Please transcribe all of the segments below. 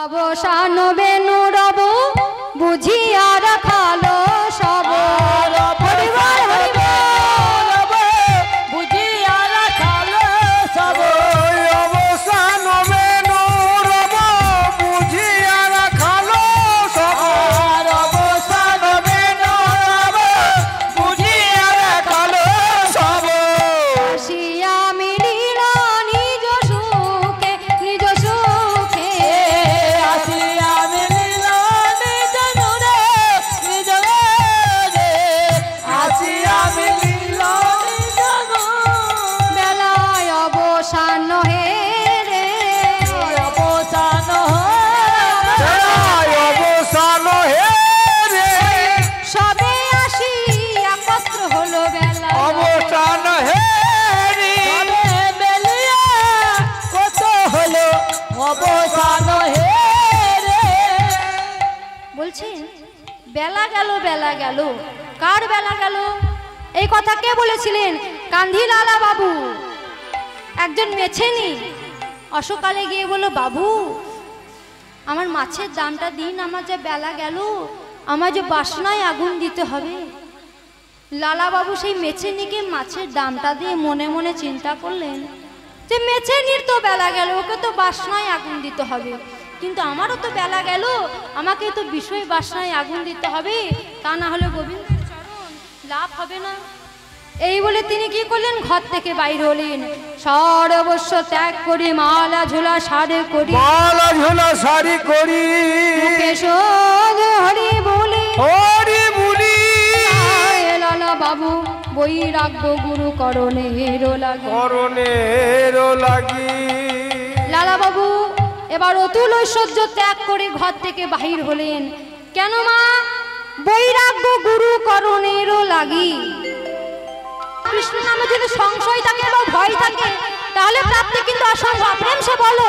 অবসান বেনু রব বুঝিয়া রাখালো সব হরিবল হরিবল বুঝিয়া রাখালো সব অবসান বেনু রব বুঝিয়া রাখালো সব অবসান বেনু রব বুঝিয়া রাখালো সব আসিয়া মিলিল নিজ সুখে নিজ সুখে আসিয়া মিলিল নিজ নূরে নিজ নূরে আসিয়া মিলিল নিজ বেলায় অবসান হে রে অবসান অবসান হে রে সবে আসি একত্র হলো বেলা অবসান হে রে বেলিয়া কত হলো অবসান হে রে বলছেন বেলা গেল কার বেলা গেল এই কথা কে বলেছিলেন কান্ধি লালা বাবু একজন মেছেনি অসকালে গিয়ে বলল বাবু আমার মাছের দামটা দিন আমার যে বেলা গেল আমার যে বাসনায় আগুন দিতে হবে লালা বাবু সেই মেছেনিকে মাছের দামটা দিয়ে মনে মনে চিন্তা করলেন যে মেছেনির তো বেলা গেল ওকে তো বাসনায় আগুন দিতে হবে কিন্তু আমারও তো বেলা গেল আমাকে তো বিষয় বাসনায় আগুন দিতে হবে তা না হলে গোবিন্দের চরণ লাভ হবে না এই বলে তিনি কি করলেন ঘর থেকে বাইরে হলেন সর্বস্ব ত্যাগ করি মালা ঝোলা সারে করি মালা ঝোলা শাড়ি করি মুখে শোধ হরি বলি হরি বলি লালা বাবু বই রাখবো গুরু করণের লাগে করণের লাগি লালা বাবু এবার অতুল ঐশ্বর্য ত্যাগ করে ঘর থেকে বাহির হলেন কেন মা বৈরাগ্য গুরু করণেরও লাগি কৃষ্ণ নামে যদি সংশয় থাকে বা ভয় থাকে তাহলে প্রাপ্তি কিন্তু অসম্ভব প্রেম সে বলো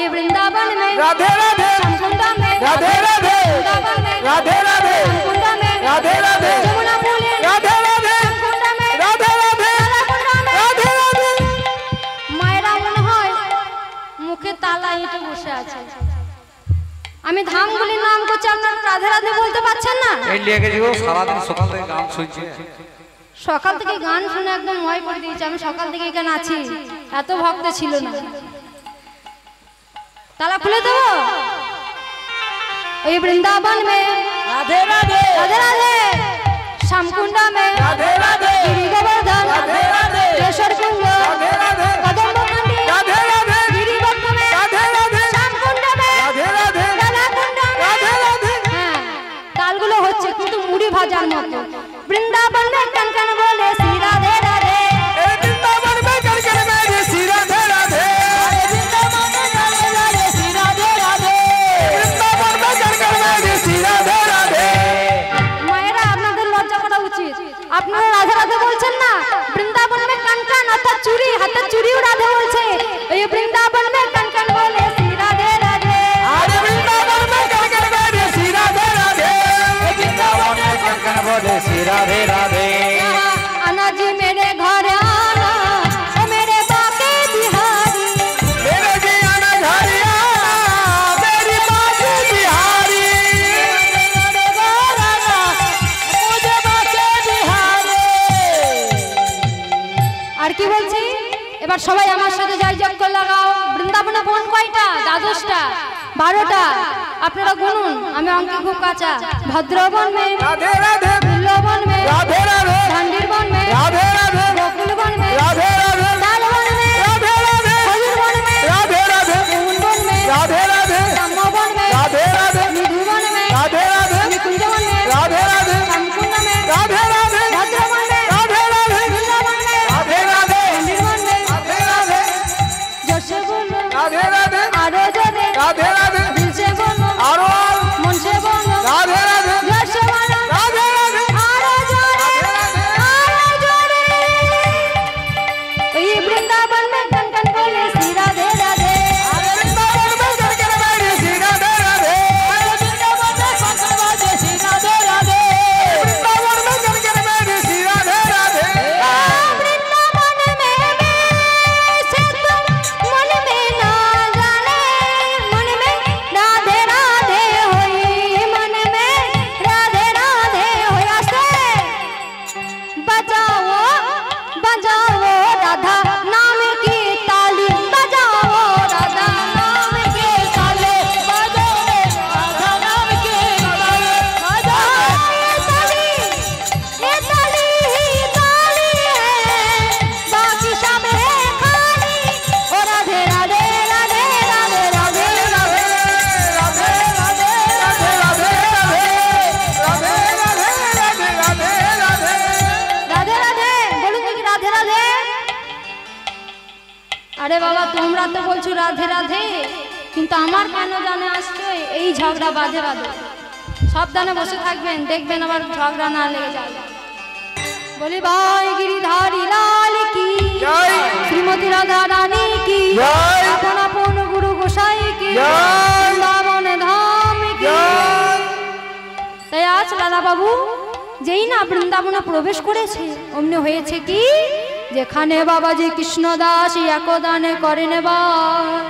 এই বৃন্দাবন মে রাধে রাধে শ্যামকুণ্ড মে রাধে রাধে বৃন্দাবন মে রাধে রাধে শ্যামকুণ্ড মে রাধে রাধে যমুনা মূলে রাধে রাধে শ্যামকুণ্ড মে রাধে রাধে রাধাকুণ্ড মে রাধে রাধে মায়েরা মনে হয় মুখে তালা হেঁটে বসে আছে আমি ধামগুলির নাম করছি আপনারা রাধে রাধে বলতে পারছেন না এই লিয়ে গেছি গো সারাদিন সকাল থেকে গান শুনছি সকাল থেকে গান শুনে একদম ময় করে দিয়েছি আমি সকাল থেকে এখানে আছি এত ভক্ত ছিল না তালা খুলে দেবো এই বৃন্দাবন মে রাধে রাধে রাধে রাধে শ্যামকুণ্ডা মে রাধে রাধে গিরি গোবর্ধন রাধে রাধে কেশর কুঞ্জ রাধে রাধে কদম্ব কান্ডি রাধে রাধে গিরিবর্ধ মে রাধে রাধে শ্যামকুণ্ড মে রাধে রাধে রাধাকুণ্ড মে রাধে রাধে হ্যাঁ তালগুলো হচ্ছে কিন্তু মুড়ি ভাজার মতো বৃন্দাবন মে কন কন বলে শ্রী রাধে রাধে এই বৃন্দাবন মে কর কর মেরে শ্রী রাধে রাধে বৃন্দাবন মে কর কর মেরে শ্রী রাধে রাধে বৃন্দাবন মে কর কর মেরে শ্রী রাধে রাধে মায়েরা আপনাদের লজ্জা করা উচিত আপনারা রাধে রাধে বলছেন না বৃন্দাবন মে কন কন অর্থাৎ চুরি হাতে চুরিও রাধে বলছে এই বৃন্দাবন মে কন কন বলে শ্রী রাধে রাধে আরে বৃন্দাবন মে কর কর মেরে শ্রী রাধে রাধে বৃন্দাবন মে কর কর বলে শ্রী রাধে রাধে अनाजी मेरे घर आना ओ मेरे बाके बिहारी मेरे जियाना घरिया मेरी बाकी बिहारी मेरे घर आना मुझे बाकी बिहारी আর কি বলছি এবার সবাই আমার সাথে জয় যজ্ঞ লাগাও বৃন্দাবনে বোন কয়টা দ্বাদশটা 12টা আপনারা গুনুন আমি অঙ্কে খুব কাঁচা ভদ্রবন মে राधे राधे বিল্লবন মে राधे राधे ধান্ডির বন মে राधे राधे গোকুল বন মে राधे राधे লালবন মে राधे राधे খজুর বন মে राधे राधे ফুল বন মে राधे राधे রাম বন মে राधे राधे নিধু বন মে राधे राधे নিকুঞ্জ বন মে राधे राधे শ্যামকুণ্ড মে राधे राधे ভদ্রবন মে राधे राधे বিল্লবন মে राधे राधे ধান্ডির বন মে राधे राधे জোশে বলো राधे राधे আরো জোরে राधे राधे দিলসে বলো आरो মনসে বলো राधे राधे জোশে বলো राधे राधे আরো জোরে राधे राधे আরো আরে বাবা তোমরা তো বলছো রাধে রাধে, কিন্তু আমার কেন জানে আসছো এই ঝগড়া বাঁধে বাঁধে। সাবধানে বসে থাকবেন, দেখবেন আবার ঝগড়া না লেগে যায়। বলি ভাই গিরিধারী লাল কি, শ্রীমতী রাধা রানী কি, আপন আপন গুরু গোসাই কি, বৃন্দাবন ধাম কি। তাই আজ লালা বাবু যেই না বৃন্দাবনে প্রবেশ করেছে, অমনি হয়েছে কি, যেখানে বাবাজি কৃষ্ণদাস একদানে করেন বাস,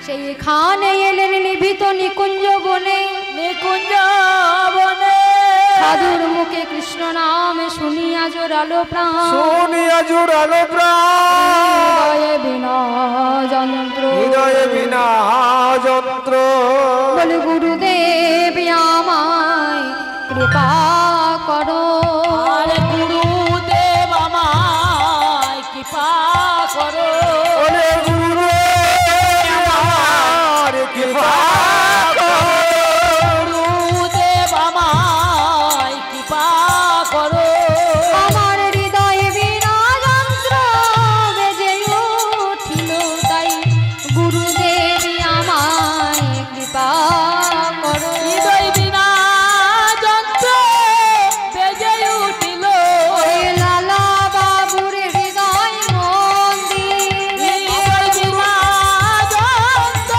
সেইখানে এলেন নিভৃত নিকুঞ্জ বনে, নিকুঞ্জ বনে সাধুর মুখে কৃষ্ণ নাম শুনিয়া জোরালো প্রাণ, শুনিয়া জোরালো প্রাণ, হৃদয়ে বিনা যন্ত্র, হৃদয়ে বিনা যন্ত্র। বলে গুরুদেব আমায় কৃপা করো, আরে গুরুদেব আমায় কৃপা করো, ওরে গুরুদেব আমার কৃপা করো, গুরুদেব আমায় কৃপা করো। আমার হৃদয়ে বিনা যন্ত্র বেজে উঠিল, তাই গুরুদেব আমায় কৃপা করো। হৃদয় বিনা যন্ত্র বেজে উঠিল, ওই লালা বাবুর হৃদয় মন্দির, হৃদয় বিনা যন্ত্র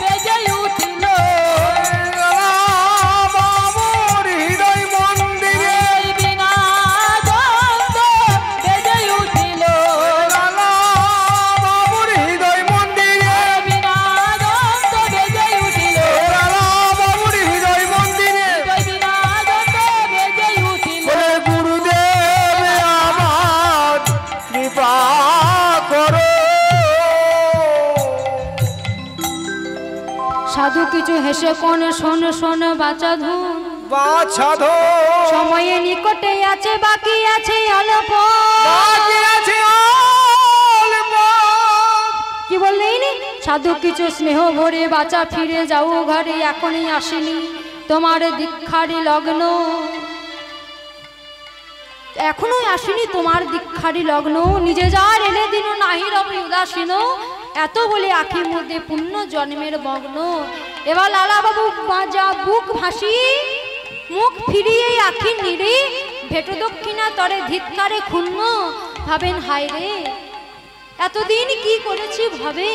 বেজে উঠিল, বাবুর হৃদয় মন্দিরে, হৃদয় বিনা যন্ত্র বেজে উঠিল, লালা বাবুর হৃদয় মন্দিরে, বিনা যন্ত্র বেজে উঠিল, লালা বাবুর হৃদয় মন্দিরে। হৃদয় বিনা যন্ত্র বেজে উঠিল। বলে গুরুদেব আমার কৃপা করো, সাধু কিছু হেসে কোন শোন শোন বাচা ধুন, বাছাধো সময়ে নিকটে আছে বাকি আছে অল্প। বাকি আছে অল্প। কি বললেন? সাধু কিছু স্নেহ ভরে বাঁচা ফিরে যাও ঘরে, এখনই আসেনি তোমার দীক্ষারি লগ্ন, এখনো আসেনি তোমার দীক্ষারি লগ্ন, নিজে যার এনে দিন নাহি রবি উদাসীন, এত বলে আখির মধ্যে পুণ্য জন্মের মগ্ন। এবার লালা বাবু যা বুক ভাসি মুখ ফিরিয়ে আখি নিরে, ভেট দক্ষিণা তরে ধিৎকারে ক্ষুণ্ণ, ভাবেন হায় রে এতদিন কি করেছি ভাবে,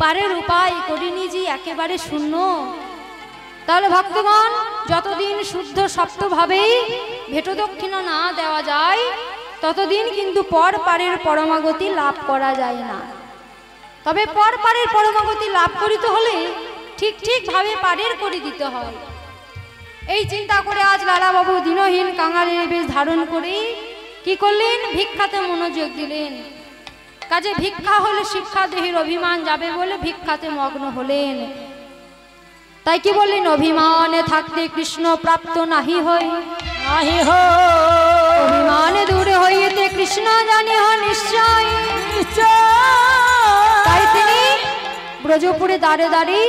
পারের উপায় করিনি যে একেবারে শূন্য। তাহলে ভক্তগণ যতদিন শুদ্ধ সপ্তভাবে ভেট দক্ষিণা না দেওয়া যায়, ততদিন কিন্তু পর পারের পরমাগতি লাভ করা যায় না। তবে পর পারের পরমাগতি লাভ করিতে হলে ঠিক ঠিকভাবে পারের করে দিতে হয়। এই চিন্তা করে আজ লালা বাবু দিনহীন কাঙালের বেশ ধারণ করে কি করলেন? ভিক্ষাতে মনোযোগ দিলেন। কাজে ভিক্ষা হলে শিক্ষা দেহের অভিমান যাবে বলে ভিক্ষাতে মগ্ন হলেন। তাই কি বললেন? অভিমানে থাকতে কৃষ্ণ প্রাপ্ত নাহি হয়, নাহি হো অভিমানে দূরে হইতে কৃষ্ণ জানি হ নিশ্চয়। তাই তিনি ব্রজপুরে দাঁড়ে দাঁড়িয়ে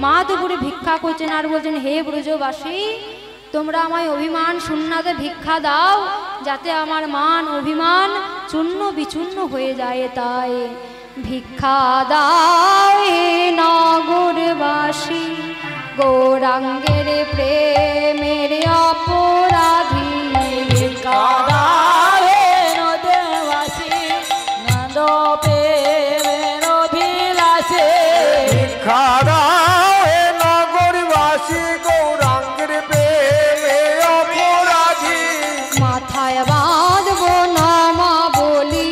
মা দুপুরে ভিক্ষা করছেন আর বলছেন, হে ব্রজবাসী তোমরা আমায় অভিমান শূন্যতে ভিক্ষা দাও, যাতে আমার মান অভিমান চূর্ণ বিচূর্ণ হয়ে যায়। তাই ভিক্ষা দাও হে নগরবাসী, গৌরাঙ্গের প্রেমের অপরাধী। ভিক্ষা কাদারে নদেবাসী নন্দ প্রেমের অভিলাষে, ভিক্ষা দাও হে নগরবাসী, গৌরাঙ্গের প্রেমে অপরাধী। মাথায় বাঁধবো নামা বলি,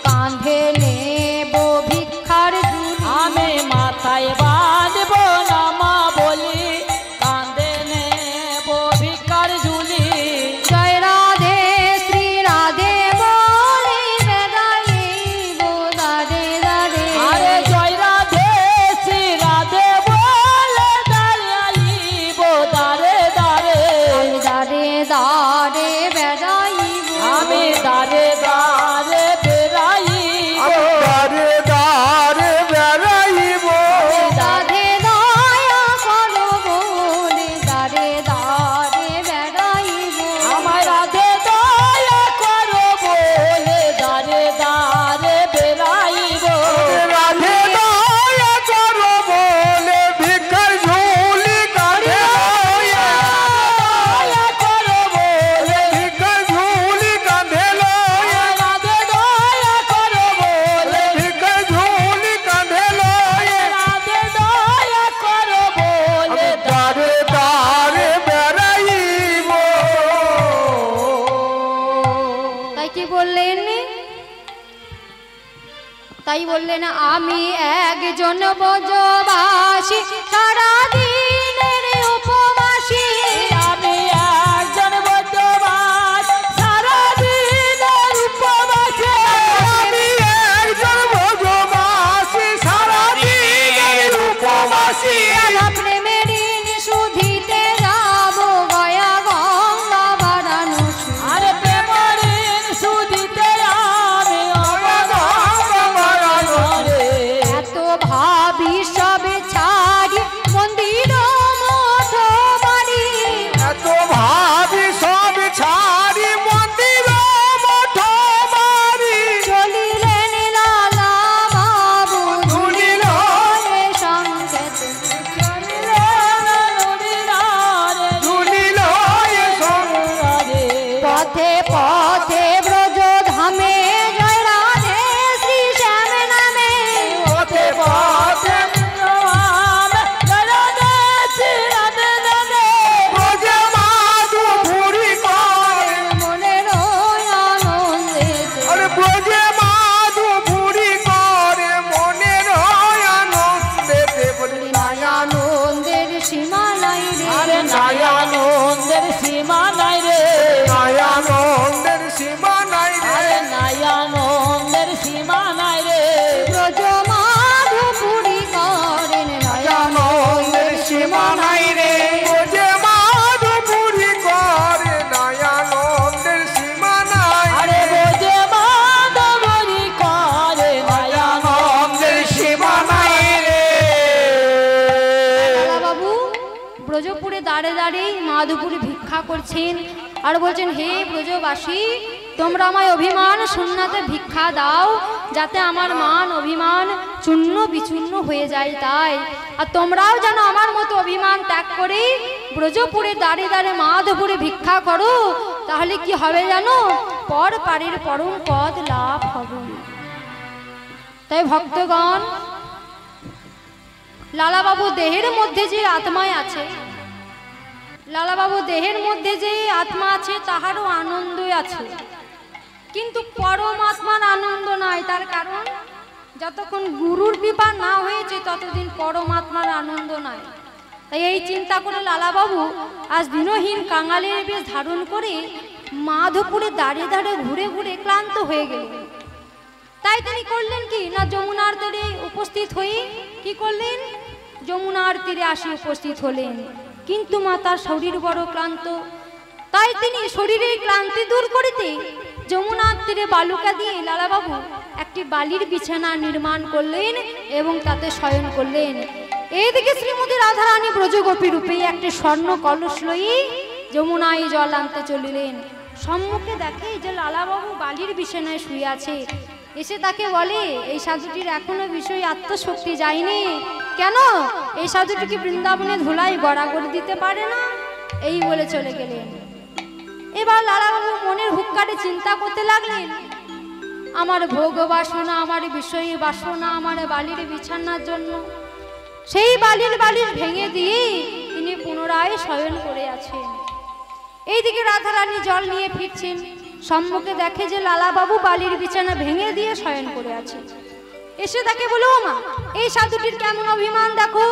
কাঁধে নেব ভিক্ষার ঝুলি। আমি মাথায় বাঁধব নামা বলি, কাঁধে নেব ভিক্ষার ঝুলি। জয় রাধে শ্রী তাই কি বললেন? তাই বললেন আমি একজন ব্রজবাসী সারাদিনের উপবাসী। আমি একজন বদ্ধবাস সারাদিনের উপবাসে। আমি একজন ব্রজবাসী সারাদিনের উপবাসী। প্রেমের ঋণ শুধিতে যাব গয়া গঙ্গা বারাণসী। আরে প্রেমের ঋণ শুধিতে আমি এত ভাবি সবে ছাড়ি মন্দির মঠ বাড়ি। এত ভাবি সব ছাড়ি মন্দির মঠ বাড়ি। চলিলেন লালা বাবু ধুলিল সংকেত। ধুলিল এ সঙ্গে। পথে পথে ব্রজ ধামে জয় রাধে শ্রী শ্যাম নামে। পথে পথে ব্রজে মাধুপুরী করে। মনের আনন্দে আরে ব্রজে মাধুপুরী করে মনের আনন্দেতে বলি আনন্দের সীমা নাই রে। আরে নায়ানন্দের সীমা নাই রে। আনন্দের সীমা নাই রে। আরে নায়ানন্দের সীমা নাই রে। ব্রজ মাধুপুরী করেন আনন্দের সীমা নাই রে। ব্রজে মাধুপুরী করে আনন্দের সীমা নাই আরে রে। বোঝে মাধবরী করে আনন্দের সীমা নাই রে। বাবু ব্রজপুরে দাঁড়ে দাঁড়িয়ে মাধুপুরে ভিক্ষা করছেন আর বলছেন হে ব্রজবাসী তোমরা আমায় অভিমান শূন্যতে ভিক্ষা দাও যাতে আমার মান অভিমান চূর্ণ বিচূর্ণ হয়ে যায় তাই। আর তোমরাও যেন আমার মতো অভিমান ত্যাগ করে ব্রজপুরে দাঁড়িয়ে দাঁড়িয়ে মাধুপুরে ভিক্ষা করো তাহলে কি হবে জানো? পর পারের পরম পদ লাভ হবে। তাই ভক্তগণ লালাবাবু দেহের মধ্যে যে আত্মায় আছে, লালাবাবু দেহের মধ্যে যে আত্মা আছে তাহারও আনন্দই আছে, কিন্তু পরমাত্মার আনন্দ নাই। তার কারণ যতক্ষণ গুরুর কৃপা না হয়েছে ততদিন পরমাত্মার আনন্দ নাই। তাই এই চিন্তা করে লালাবাবু আজ দিনহীন কাঙালের বেশ ধারণ করে মাধবপুরে দাঁড়িয়ে দাঁড়িয়ে ঘুরে ঘুরে ক্লান্ত হয়ে গেলেন। তাই তিনি করলেন কি না, যমুনার তীরে উপস্থিত হয়ে কি করলেন? যমুনার তীরে আসি উপস্থিত হলেন। কিন্তু মাতার শরীর বড় ক্লান্ত, তাই তিনি শরীরের ক্লান্তি দূর করিতে যমুনার তীরে বালুকা দিয়ে লালাবাবু একটি বালির বিছানা নির্মাণ করলেন এবং তাতে শয়ন করলেন। এইদিকে শ্রীমতী রাধারানী ব্রজগোপী রূপে একটি স্বর্ণ কলস লই যমুনায় জল আনতে চলিলেন। সম্মুখে দেখে যে লালাবাবু বালির বিছানায় শুয়ে আছে। এসে তাকে বলে এই সাধুটির এখনো বিষয় আত্মশক্তি যায়নি কেন? এই সাধুটিকে বৃন্দাবনে ধুলাই গড়াগড়ি দিতে পারে না? এই বলে চলে গেলেন। এবার লালাবাবু মনের হুক্কারে চিন্তা করতে লাগলেন, আমার ভোগ বাসনা, আমার বিষয়ী বাসনা, আমার বালির বিছানার জন্য সেই বালির ভেঙে দিয়ে তিনি পুনরায় শয়ন করে আছেন। এইদিকে রাধারানী জল নিয়ে ফিরছেন। সম্মুখে দেখে যে লালাবাবু বালির বিছানা ভেঙে দিয়ে শয়ন করে আছে। এসে তাকে বলো, মা এই সাধুটির কেমন অভিমান দেখো,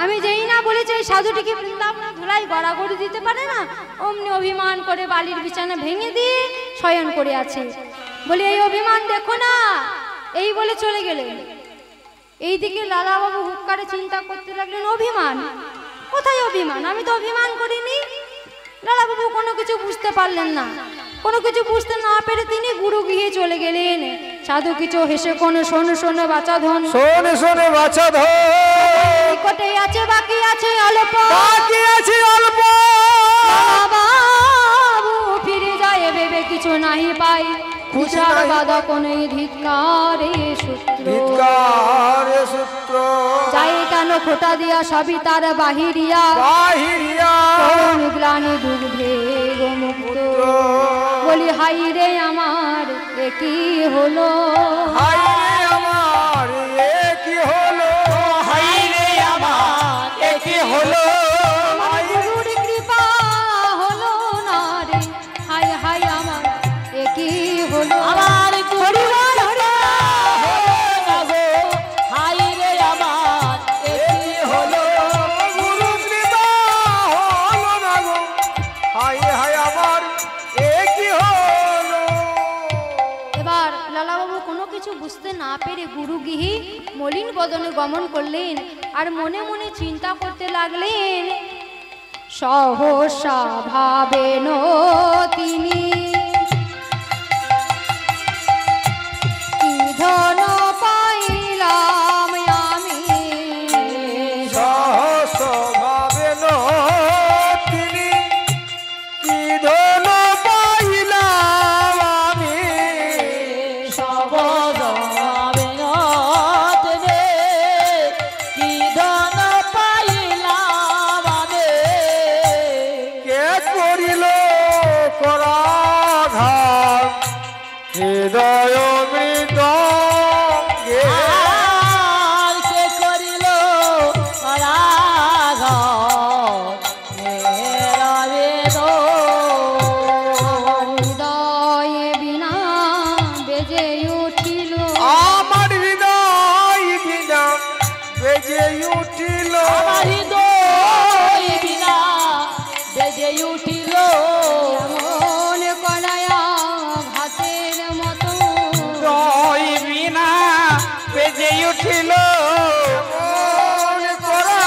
আমি যেই না বলেছি এই সাধুটিকে বৃন্দাবনে ধুলাই গড়াগড়ি দিতে পারে না, অমনি অভিমান করে বালির বিছানা ভেঙে দিয়ে শয়ন করে আছে। বলি এই অভিমান দেখো না, এই বলে চলে গেলেন। এইদিকে লালাবাবু হুক্কারে চিন্তা করতে লাগলেন, অভিমান কোথায়? অভিমান আমি তো অভিমান করিনি। লালাবাবু কোনো কিছু বুঝতে পারলেন না। কোনো কিছু বুঝতে না পেরে তিনি গুরু গৃহে চলে গেলেন। সাধু কিছু হেসে কোনো শোনো শোনো বাছা ধন, শোনে শোনে বাছা ধর, নিকটে আছে বাকি আছে অল্প, বাকি আছে অল্প। বাবু ফিরে যায় ভেবে কিছু নাহি পাই, খুশার বাধা কোনে ধিক্কারে সূত্র, ধিক্কারে সূত্র যাই কেন খোটা দিয়া সবই তার বাহিরিয়া, বাহিরিয়া কোন গ্লানি দুগ্ধে গোমুক্ত। বলি হাই রে আমার কি হলো, হাই রে আমার এ কি হলো, হাই রে আমার এ কি হলো, গুরুর কৃপা হলো না রে, হাই হাই আমার কি হলো। হলো আমার পরিবার হলো না গো হাই রে আমার একি হলো গুরু কৃপা হলো না গো হায় হায় আমার এ কি হলো এবার লালাবাবু কোনো কিছু বুঝতে না পেরে গুরুগৃহী মলিন বদনে গমন করলেন আর মনে মনে চিন্তা করতে লাগলেন সহসা ভাবেন তিনি কি ধন পাইলাম আমি সহস ভাবেন তিনি কি ধন পাইলাম আমি সবদ বিনোদ রে কি ধন পাইলাম আমি কে করিল করাঘাত হৃদয় মৃদঙ্গে আর কে করিল পরাঘাত মেরা হৃদয়ে বিনা বেজে উঠিল আমার হৃদয় বিনা বেজে উঠিল আমার হৃদয় বিনা বেজে উঠিল মন করায়া ঘাতের মতো হৃদয় বিনা বেজে উঠিল মন করা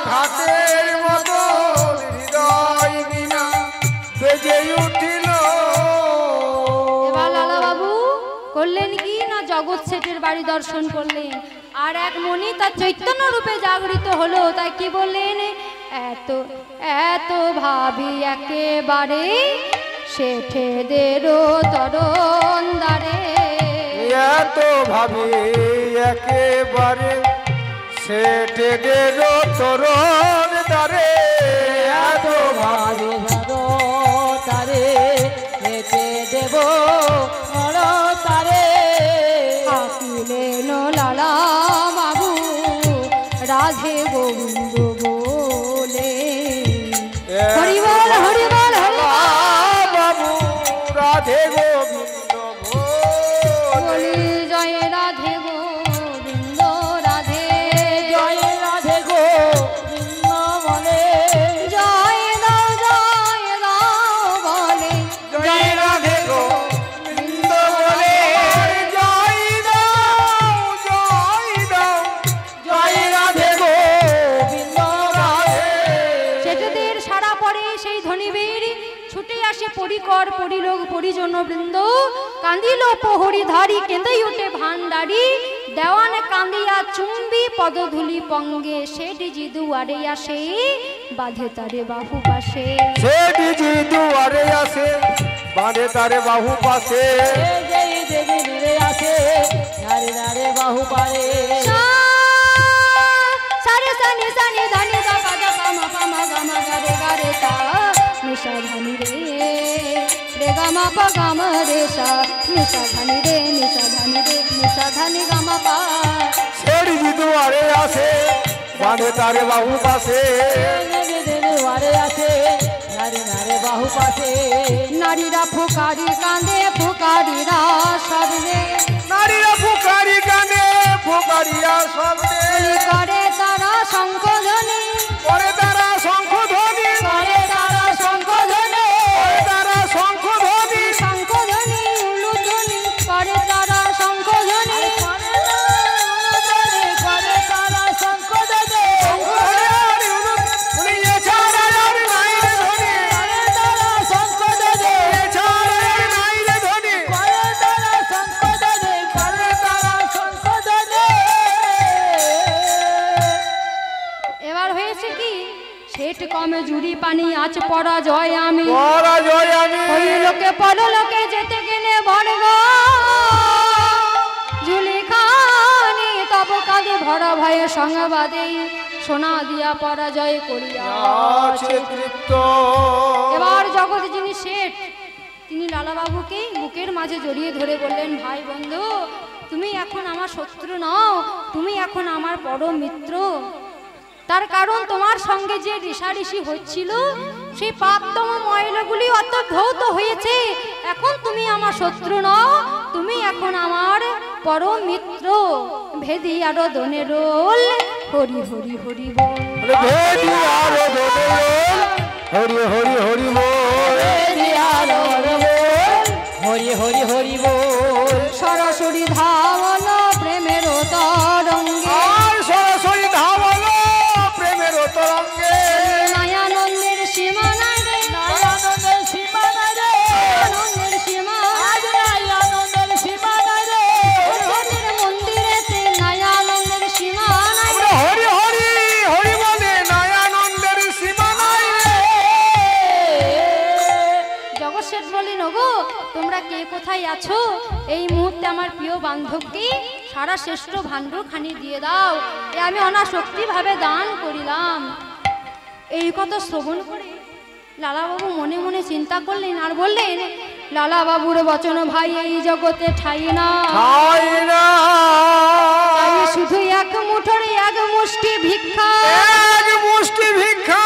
ঘাটের মতো হৃদয় বিনা বেজে উঠিল এবার লালাবাবু করলেন কি না জগৎ শেঠের বাড়ি দর্শন করলেন আর এক মনি তার চৈতন্য রূপে জাগরিত হলো তাই কি বললেন এত এত ভাবি একেবারে শেঠেদেরও তরণ দ্বারে এত ভাবি একেবারে সেটেদের তরণ দ্বারে এত ভাবি তারে হেঁটে দেব তারে থাকিলেন লালা বাবু রাধে গোবিন্দ বলে হরিবল হরিবল হরিবল বাবু রাধে গোবিন্দ বলি জয় রাধে গোবিন্দ রাধে জয় রাধে গো বৃন্দ বলে জয় দাও বলে জয় রাধে গোবিন্দ বলে জয় দাও জয় রাধে গোবিন্দ রাধে সেটাদের সারা পরে সেই ধনীবীর ছুটে আসে পরিকর পরিলোক পরিজন বৃন্দ কান্দিল প্রহরী ধারি কেঁদেই ওঠে ভান্ডারি দেওয়ান কান্দিয়া চুম্বি পদধূলি পঙ্গে সেটি জি দুয়ারে আসে বাঁধে তারে বাহু পাশে সেটি দুয়ারে আসে বাঁধে তারে বাহু পাশে যেই দেবী নিরে আসে নারে নারে বাহু পারে সারে সানি সানি ধানি দা পাদা পামা পামা গামা গারে গারে তা নিশা ধানি রে রে গামা পা গামা রে সা নিশা ধানি রে নিশা ধানি রে নিশা ধানি গামা পা সেটি দুয়ারে আসে বাঁধে তারে বাহু পাশে দুয়ারে আসে নারে নারে বাহু পাশে নারীরা ফুকারি কাঁদে ফুকারিরা সব রে নারীরা ফুকারি গানে ফুকারিয়া শব্দে করে তারা শঙ্খধ্বনি পরে তারা শঙ্খ ধ্বনি করে তারা শঙ্খধ্বনি পরে তারা শঙ্খ ধ্বনি শঙ্খধ্বনি উলুধ্বনি করে তারা শঙ্খধ্বনি করে তারা শঙ্করদেবে উনি এছাড়া আর নাই রে ধ্বনি করে তারা শঙ্করদেবে এছাড়া আর নাই রে ধ্বনি করে তারা শঙ্করদেবে করে তারা শঙ্করদেবে এবার হয়েছে কি সেট কমে জুড়ি পানি আজ পরাজয় আমি পরাজয় আমি ওই লোকে পরলোকে যেতে গেলে বর্গ ঝুলি খানি তব কাঁদে ভরা ভয়ে সংবাদে সোনা দিয়া পরাজয় করিয়া আছে তৃপ্ত এবার জগৎ যিনি শেঠ তিনি লালাবাবুকে বুকের মাঝে জড়িয়ে ধরে বললেন ভাই বন্ধু তুমি এখন আমার শত্রু নও তুমি এখন আমার পরম মিত্র তার কারণ তোমার সঙ্গে যে ঋষাঋষি হচ্ছিল সেই পাপতম ময়লাগুলি অত ধৌত হয়েছে। এখন তুমি আমার শত্রু নও, তুমি এখন আমার পরম মিত্র। ভেদি আরো দনে রোল, হরি হরি হরি বল। ভেদি আরো দনে রোল, হরি হরি হরি বল। ভেদি আরো দনে রোল, হরি হরি হরি বল। সরাসরি ধাবলো প্রেমের তরঙ্গে, আর সরাসরি ধাবলো প্রেমের তরঙ্গে। নয়ানন্দের সীমা নাই রে, নয়ানন্দের সীমা নাই রে, আনন্দের সীমা আজ নয়ানন্দের সীমা নাই রে। ভগবানের মন্দিরেতে নয়ানন্দের সীমা নাই রে। হরি হরি হরি বলে নয়ানন্দের সীমা নাই রে। জগৎ শেঠ বলেন, ওগো তোমরা কে কোথায় আছো? এই মুহূর্তে আমার প্রিয় বান্ধবকে সারা শ্রেষ্ঠ ভাণ্ড খানি দিয়ে দাও, এ আমি অনাসক্তি ভাবে দান করিলাম। এই কথা শ্রবণ করে লালাবাবু মনে মনে চিন্তা করলেন আর বললেন, লালাবাবুর বচন ভাই এই জগতে ঠাই না, খাই না। তাই শুধু এক মুঠোর এক মুষ্টি ভিক্ষা, এক মুষ্টি ভিক্ষা।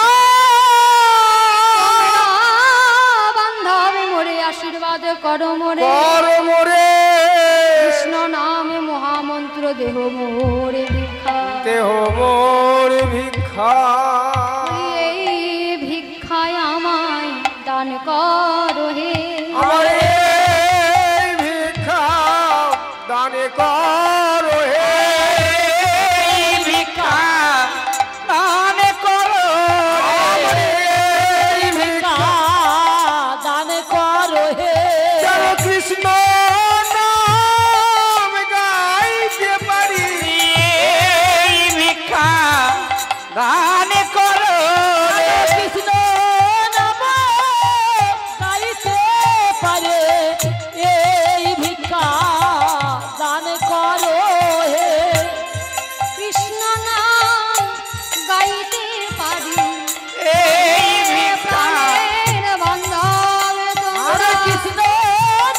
বান্ধব মোরে আশীর্বাদ করো মোরে, কর মোরে। কৃষ্ণ নামে মহামন্ত্র দেহ মোরে ভিক্ষা। দেহ মোর ভিক্ষা। এই ভিক্ষায় আমায় দান করো হে, আমার এই ভিক্ষা দান কর হে। ভিক্ষা দান করো, আমার এই ভিক্ষা দান করো হে। যেন কৃষ্ণ নাম গাইতে পারি। এই ভিক্ষা দান করো, কৃষ্ণ নাম গাইতে পারে, এই ভিক্ষা দান করো হে। কৃষ্ণ নাম গাইতে পারি, এই ভিক্ষা প্রাণের বান্ধব তোমরা। কৃষ্ণ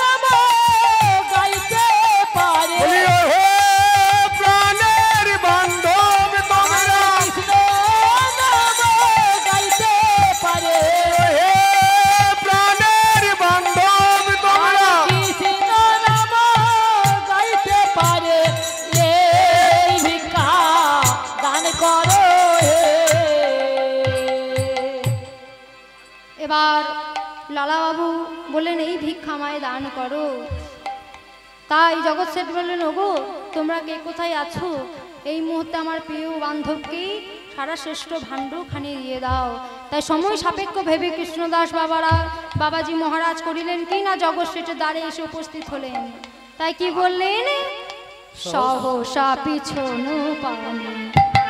নাম গাইতে পারে, বলি হে প্রাণের বান্ধব তোমরা। কৃষ্ণ নাম গাইতে পারে, হে প্রাণের বান্ধব তোমরা। কৃষ্ণ নাম গাইতে পারে, এই ভিক্ষা দান করো হে। এবার লালাবাবু বললেন, এই ভিক্ষা আমায় দান করো। তাই জগৎ শেঠ বললেন, ওগো তোমরা কে কোথায় আছো? এই মুহূর্তে আমার প্রিয় বান্ধবকে সারা শ্রেষ্ঠ ভাণ্ড খানি দিয়ে দাও। তাই সময় সাপেক্ষ ভেবে কৃষ্ণদাস বাবাজি মহারাজ করিলেন কি না, জগৎ শেঠের দ্বারে এসে উপস্থিত হলেন। তাই কি বললেন, সহসা পিছন পানি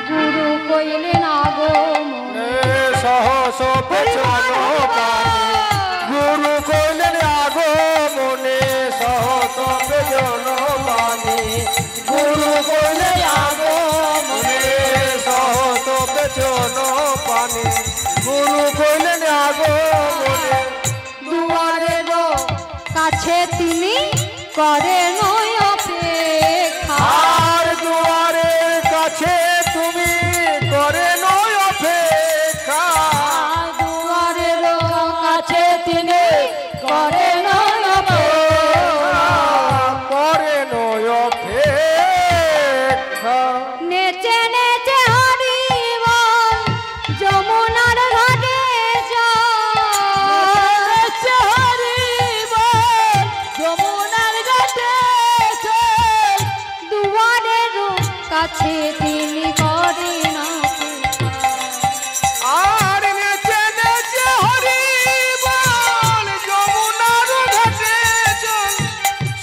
গুরু কইলেন আগমন। সহস পেছন পানি গুরু কইলেন আগমনে। সহস পেছন পানি গুরু কইলেন আগমনে। সহস পেছন পানি গুরু কইলেন আগমনে। দুয়ারে কাছে তিনি করেন অপেক্ষা, আর দুয়ারের কাছে তুমি করে নয় অপেক্ষা। দুয়ারের কাছে তিনি করেন অপেক্ষা। করে নয় অপেক্ষা। নেচে নেচে হরি বল যমুনার ঘাটে যায়, হরি বল যমুনার ঘাটে চল, দুয়ারের কাছে তিনি করেন অপেক্ষা। আর নেচে নেচে হরি বল যমুনার ঘাটে চল।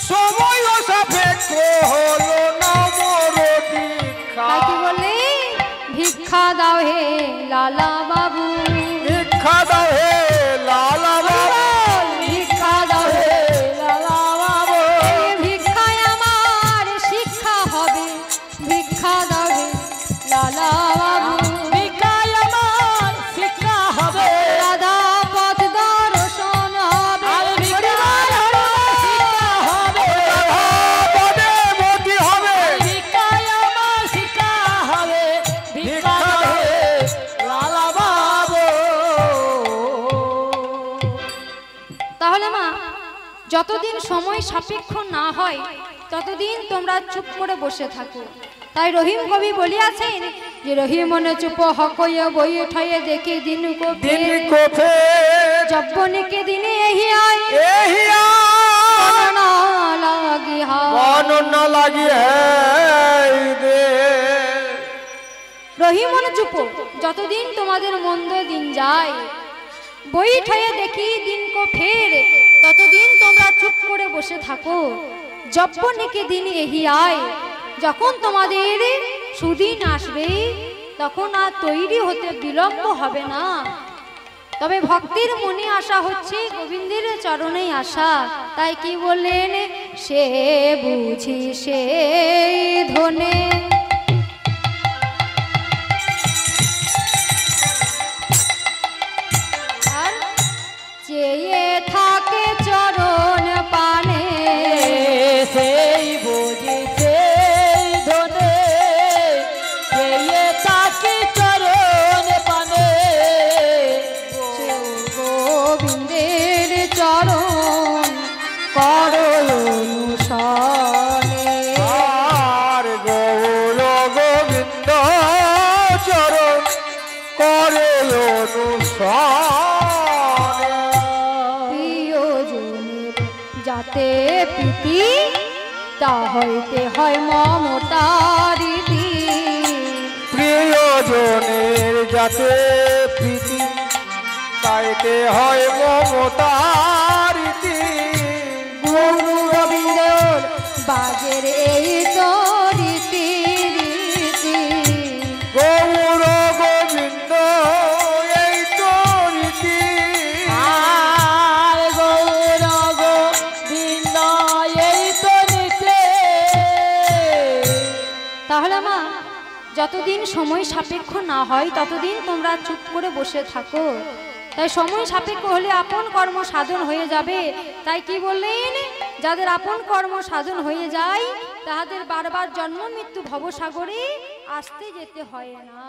সময় সাপেক্ষ হলো না মোর দীক্ষা। তাই কি বললি, ভিক্ষা দাও হে লালা বাবু, ভিক্ষা দাও হে লালা বাবা। ভিক্ষা দাও হে লালা বাবু। এই ভিক্ষায় আমার শিক্ষা হবে, ভিক্ষা দাও হে লালা বাবু। ভিক্ষায় আমার শিক্ষা হবে, রাধা পথ দর্শন হবে, আর ভিক্ষায় আমার শিক্ষা হবে, পদে মতি হবে। ভিক্ষায় আমার শিক্ষা হবে। ভিক্ষা হে লালা বাবু। যতদিন সময় সাপেক্ষ না হয় ততদিন তোমরা চুপ করে বসে থাকো। তাই রহিম কবি বলিয়াছেন যে রহিমনে চুপ হকয়ে বই ঠায়ে দেখি দিন কো दिन को फेर जब्बने के दिन यही आए यही मन ना लागी हाय मन न लगी है दे রহিমন চুপ যতদিন তোমাদের মন্দ দিন যায় বই ঠায়ে দেখি দিন কো ফের ততদিন তোমরা চুপ করে বসে থাকো। জব্বনে কে দিন यही আয় যখন তোমাদের সুদিন আসবে তখন আর তৈরি হতে বিলম্ব হবে না। তবে ভক্তির মনে আশা হচ্ছে গোবিন্দের চরণেই আশা। তাই কি বললেন সে বুঝি সে ধনে আর চেয়ে থাকে চরণ পানে সেই বুঝি সেই ধনে চেয়ে তাকে চরণ পানে গোবিন্দের চরণ করো অনুসরণে আর গৌর গোবিন্দ চরণ করে অনুসরণ প্রিয়জনের যাতে প্রীতি তা হইতে হয় মমতার রীতি প্রিয়জনের যাতে প্রীতি তাইতে হয় মমতার রীতি গুরু গোবিন্দর বাজের এই তো রীতি রীতি গৌর গোবিন্দ এই তো রীতি আর গৌর গোবিন্দ এই তো নিতে তাহলে মা যতদিন সময় সাপেক্ষ না হয় ততদিন তোমরা চুপ করে বসে থাকো। তাই সময় সাপেক্ষ হলে আপন কর্ম সাধন হয়ে যাবে। তাই কি বললেন যাদের আপন কর্ম সাধন হয়ে যায় তাহাদের বারবার জন্ম মৃত্যু ভবসাগরে আসতে যেতে হয় না।